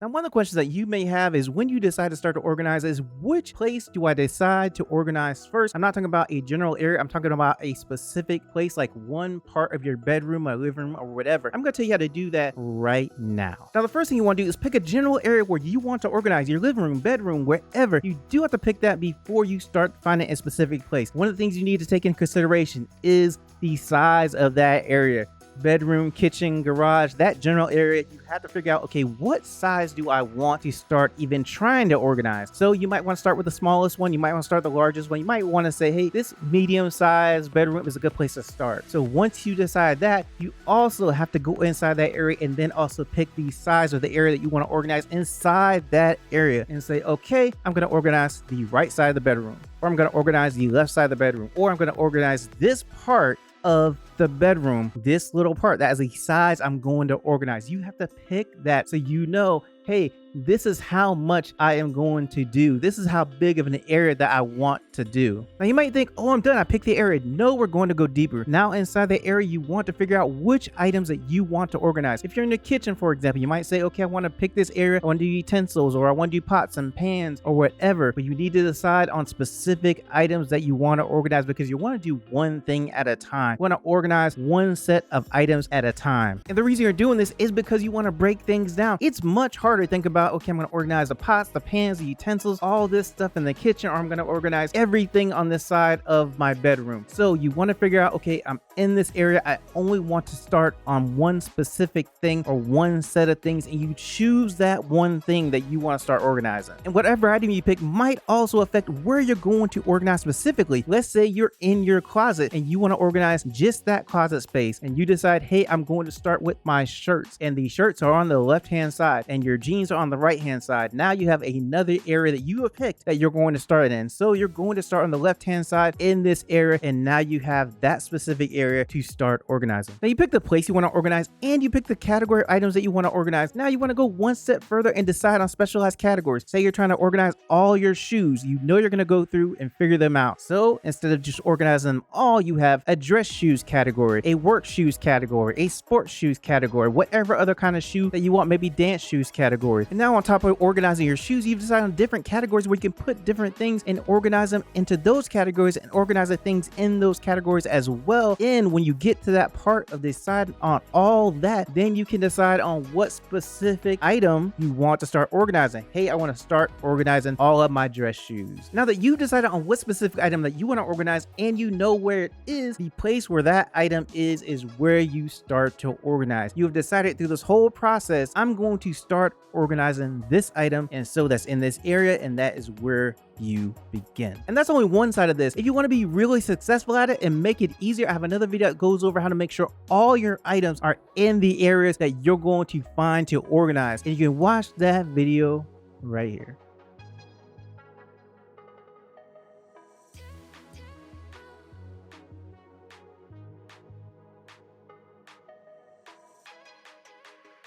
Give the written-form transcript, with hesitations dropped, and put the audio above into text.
Now, one of the questions that you may have is when you decide to start to organize is which place do I decide to organize first? I'm not talking about a general area. I'm talking about a specific place, like one part of your bedroom or living room or whatever. I'm going to tell you how to do that right now. Now, the first thing you want to do is pick a general area where you want to organize your living room, bedroom, wherever. You do have to pick that before you start finding a specific place. One of the things you need to take into consideration is the size of that area. Bedroom, kitchen, garage, that general area, you have to figure out, okay, what size do I want to start even trying to organize? So you might want to start with the smallest one. You might want to start the largest one. You might want to say, hey, this medium size bedroom is a good place to start. So once you decide that, you also have to go inside that area and then also pick the size of the area that you want to organize inside that area and say, okay, I'm going to organize the right side of the bedroom, or I'm going to organize the left side of the bedroom, or I'm going to organize this part of the bedroom, this little part. That is the size I'm going to organize. You have to pick that so you know, hey, this is how much I am going to do. This is how big of an area that I want to do. Now you might think, oh, I'm done. I picked the area. No, we're going to go deeper. Now inside the area, you want to figure out which items that you want to organize. If you're in the kitchen, for example, you might say, okay, I want to pick this area. I want to do utensils, or I want to do pots and pans or whatever. But you need to decide on specific items that you want to organize because you want to do one thing at a time. You want to organize one set of items at a time. And the reason you're doing this is because you want to break things down. It's much harder to think about, okay, I'm going to organize the pots, the pans, the utensils, all this stuff in the kitchen, or I'm going to organize everything on this side of my bedroom. So you want to figure out, okay, I'm in this area. I only want to start on one specific thing or one set of things, and you choose that one thing that you want to start organizing. And whatever item you pick might also affect where you're going to organize specifically. Let's say you're in your closet and you want to organize just that closet space, and you decide, hey, I'm going to start with my shirts, and the shirts are on the left-hand side and your jeans are on the right-hand side. Now you have another area that you have picked that you're going to start in. So you're going to start on the left-hand side in this area, and now you have that specific area to start organizing. Now you pick the place you want to organize and you pick the category items that you want to organize. Now you want to go one step further and decide on specialized categories. Say you're trying to organize all your shoes. You know you're going to go through and figure them out. So instead of just organizing them all, you have a dress shoes category, a work shoes category, a sports shoes category, whatever other kind of shoe that you want, maybe dance shoes category. And now on top of organizing your shoes, you've decided on different categories where you can put different things and organize them into those categories and organize the things in those categories as well. And when you get to that part of decide on all that, then you can decide on what specific item you want to start organizing. Hey, I want to start organizing all of my dress shoes. Now that you've decided on what specific item that you want to organize and you know where it is, the place where that item is where you start to organize. You have decided through this whole process, I'm going to start organizing this item, and so that's in this area, and that is where you begin. And that's only one side of this. If you want to be really successful at it and make it easier, I have another video that goes over how to make sure all your items are in the areas that you're going to find to organize, and you can watch that video right here.